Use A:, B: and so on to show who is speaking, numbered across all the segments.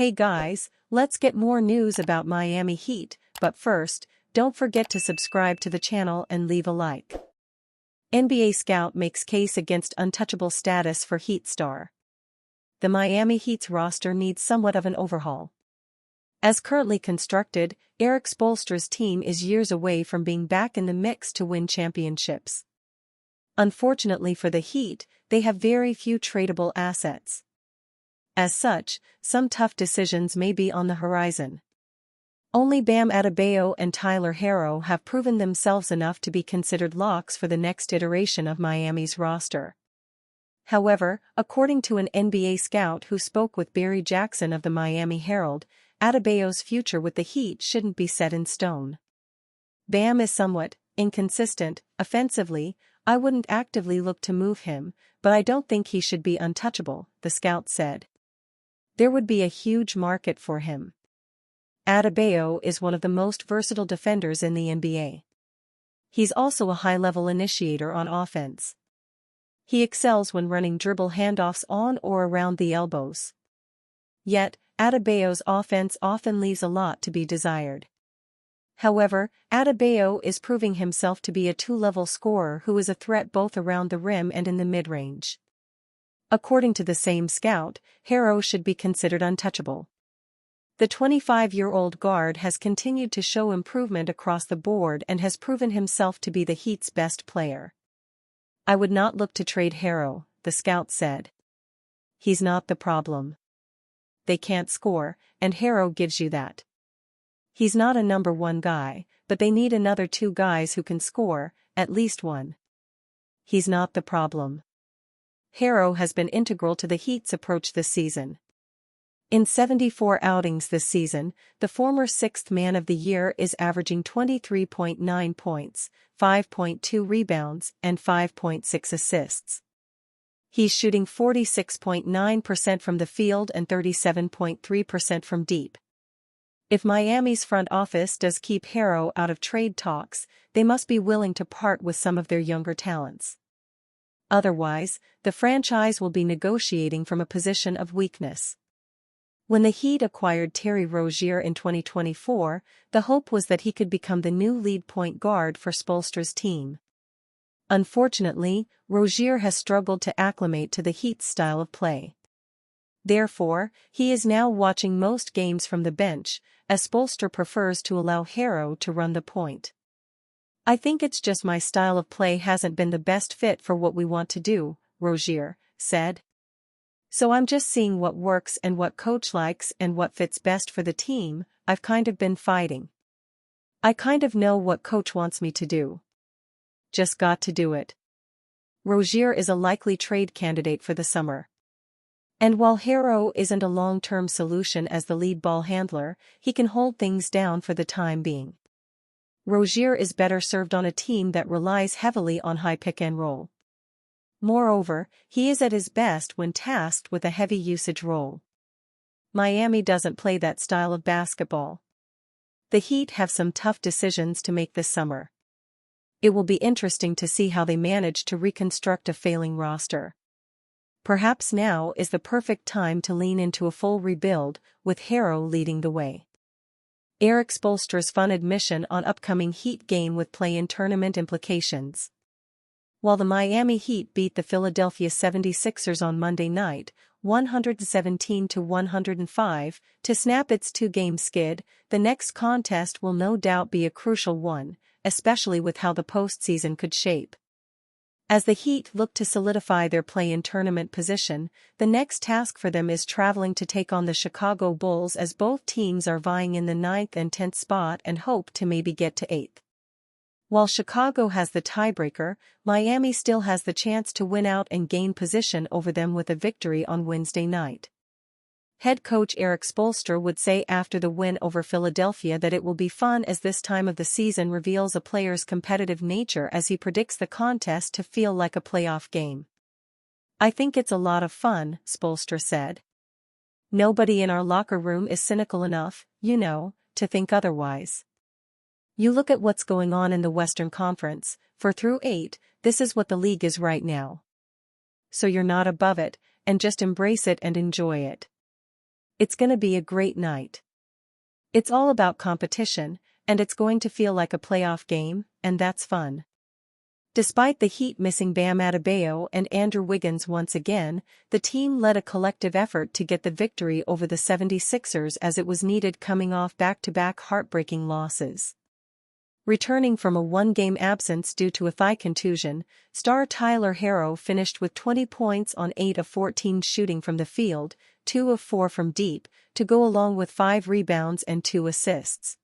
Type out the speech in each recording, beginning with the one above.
A: Hey guys, let's get more news about Miami Heat, but first, don't forget to subscribe to the channel and leave a like. NBA scout makes case against untouchable status for Heat star. The Miami Heat's roster needs somewhat of an overhaul. As currently constructed, Erik Spoelstra's team is years away from being back in the mix to win championships. Unfortunately for the Heat, they have very few tradable assets. As such, some tough decisions may be on the horizon. Only Bam Adebayo and Tyler Herro have proven themselves enough to be considered locks for the next iteration of Miami's roster. However, according to an NBA scout who spoke with Barry Jackson of the Miami Herald, Adebayo's future with the Heat shouldn't be set in stone. Bam is somewhat inconsistent. Offensively, I wouldn't actively look to move him, but I don't think he should be untouchable, the scout said. There would be a huge market for him. Adebayo is one of the most versatile defenders in the NBA. He's also a high-level initiator on offense. He excels when running dribble handoffs on or around the elbows. Yet, Adebayo's offense often leaves a lot to be desired. However, Adebayo is proving himself to be a two-level scorer who is a threat both around the rim and in the mid-range. According to the same scout, Herro should be considered untouchable. The 25-year-old guard has continued to show improvement across the board and has proven himself to be the Heat's best player. I would not look to trade Herro, the scout said. He's not the problem. They can't score, and Herro gives you that. He's not a number one guy, but they need another two guys who can score, at least one. He's not the problem. Herro has been integral to the Heat's approach this season. In 74 outings this season, the former sixth man of the year is averaging 23.9 points, 5.2 rebounds, and 5.6 assists. He's shooting 46.9% from the field and 37.3% from deep. If Miami's front office does keep Herro out of trade talks, they must be willing to part with some of their younger talents. Otherwise, the franchise will be negotiating from a position of weakness. When the Heat acquired Terry Rozier in 2024, the hope was that he could become the new lead point guard for Spoelstra's team. Unfortunately, Rozier has struggled to acclimate to the Heat's style of play. Therefore, he is now watching most games from the bench, as Spoelstra prefers to allow Herro to run the point. I think it's just my style of play hasn't been the best fit for what we want to do, Rozier said. So I'm just seeing what works and what coach likes and what fits best for the team. I've kind of been fighting. I kind of know what coach wants me to do. Just got to do it. Rozier is a likely trade candidate for the summer. And while Herro isn't a long-term solution as the lead ball handler, he can hold things down for the time being. Rozier is better served on a team that relies heavily on high pick-and-roll. Moreover, he is at his best when tasked with a heavy usage role. Miami doesn't play that style of basketball. The Heat have some tough decisions to make this summer. It will be interesting to see how they manage to reconstruct a failing roster. Perhaps now is the perfect time to lean into a full rebuild, with Herro leading the way. Erik Spoelstra's fun admission on upcoming Heat game with play-in tournament implications. While the Miami Heat beat the Philadelphia 76ers on Monday night, 117-105, to snap its two-game skid, the next contest will no doubt be a crucial one, especially with how the postseason could shape. As the Heat look to solidify their play-in tournament position, the next task for them is traveling to take on the Chicago Bulls as both teams are vying in the 9th and 10th spot and hope to maybe get to 8th. While Chicago has the tiebreaker, Miami still has the chance to win out and gain position over them with a victory on Wednesday night. Head coach Erik Spoelstra would say after the win over Philadelphia that it will be fun as this time of the season reveals a player's competitive nature as he predicts the contest to feel like a playoff game. I think it's a lot of fun, Spoelstra said. Nobody in our locker room is cynical enough, to think otherwise. You look at what's going on in the Western Conference, for through 8, this is what the league is right now. So you're not above it, and just embrace it and enjoy it. It's gonna be a great night. It's all about competition, and it's going to feel like a playoff game, and that's fun. Despite the Heat missing Bam Adebayo and Andrew Wiggins once again, the team led a collective effort to get the victory over the 76ers as it was needed coming off back-to-back heartbreaking losses. Returning from a one-game absence due to a thigh contusion, star Tyler Herro finished with 20 points on 8 of 14 shooting from the field, 2 of 4 from deep, to go along with 5 rebounds and 2 assists.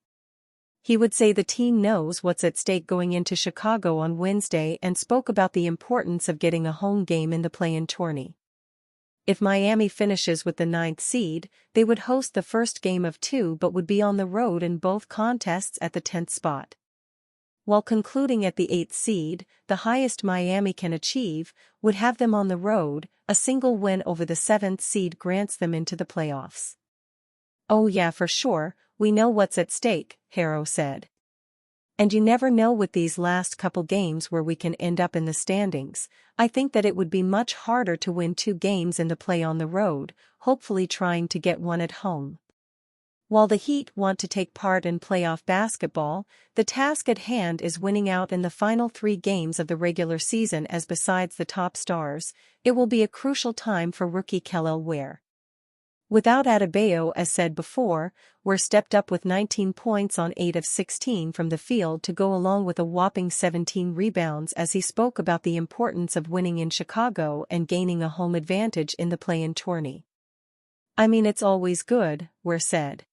A: He would say the team knows what's at stake going into Chicago on Wednesday and spoke about the importance of getting a home game in the play-in tourney. If Miami finishes with the 9th seed, they would host the first game of 2 but would be on the road in both contests at the 10th spot. While concluding at the 8th seed, the highest Miami can achieve, would have them on the road. A single win over the 7th seed grants them into the playoffs. "Oh yeah, for sure, we know what's at stake," Herro said. "And you never know with these last couple games where we can end up in the standings. I think that it would be much harder to win 2 games in the play on the road, hopefully trying to get one at home." While the Heat want to take part in playoff basketball, the task at hand is winning out in the final 3 games of the regular season as besides the top stars, it will be a crucial time for rookie Kel'el Ware. Without Adebayo, as said before, Ware stepped up with 19 points on 8 of 16 from the field to go along with a whopping 17 rebounds as he spoke about the importance of winning in Chicago and gaining a home advantage in the play-in tourney. "I mean, it's always good," Ware said.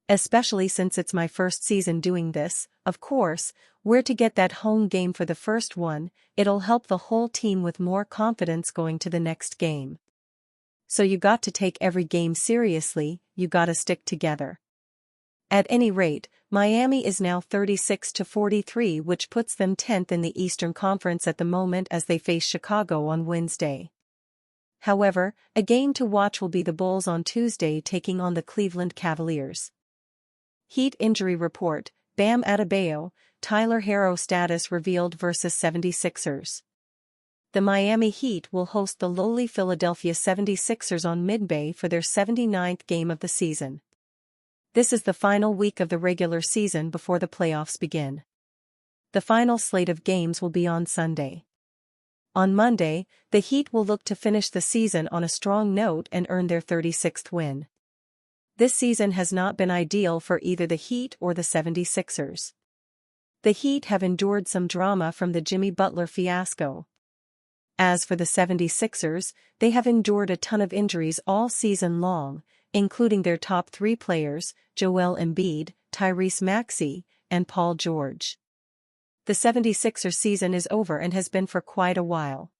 A: "Especially since it's my first season doing this, of course, we're to get that home game for the first one, it'll help the whole team with more confidence going to the next game. So you got to take every game seriously, you gotta stick together." At any rate, Miami is now 36-43, which puts them 10th in the Eastern Conference at the moment as they face Chicago on Wednesday. However, a game to watch will be the Bulls on Tuesday taking on the Cleveland Cavaliers. Heat injury report: Bam Adebayo, Tyler Herro status revealed versus 76ers. The Miami Heat will host the lowly Philadelphia 76ers on Mid-Bay for their 79th game of the season. This is the final week of the regular season before the playoffs begin. The final slate of games will be on Sunday. On Monday, the Heat will look to finish the season on a strong note and earn their 36th win. This season has not been ideal for either the Heat or the 76ers. The Heat have endured some drama from the Jimmy Butler fiasco. As for the 76ers, they have endured a ton of injuries all season long, including their top 3 players, Joel Embiid, Tyrese Maxey, and Paul George. The 76ers season is over and has been for quite a while.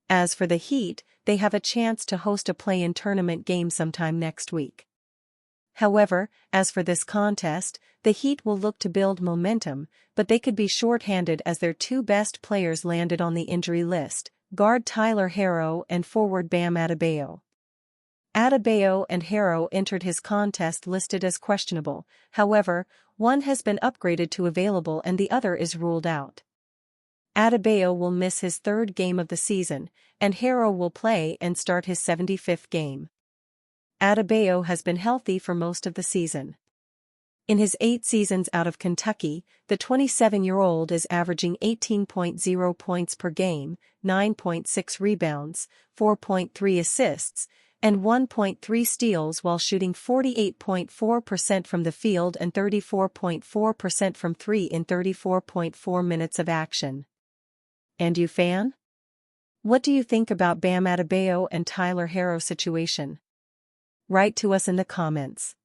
A: As for the Heat, they have a chance to host a play-in tournament game sometime next week. However, as for this contest, the Heat will look to build momentum, but they could be short-handed as their 2 best players landed on the injury list, guard Tyler Herro and forward Bam Adebayo. Adebayo and Herro entered his contest listed as questionable, however, one has been upgraded to available and the other is ruled out. Adebayo will miss his 3rd game of the season, and Herro will play and start his 75th game. Adebayo has been healthy for most of the season. In his 8 seasons out of Kentucky, the 27-year-old is averaging 18.0 points per game, 9.6 rebounds, 4.3 assists, and 1.3 steals while shooting 48.4% from the field and 34.4% from 3 in 34.4 minutes of action. And you fan? What do you think about Bam Adebayo and Tyler Herro situation? Write to us in the comments.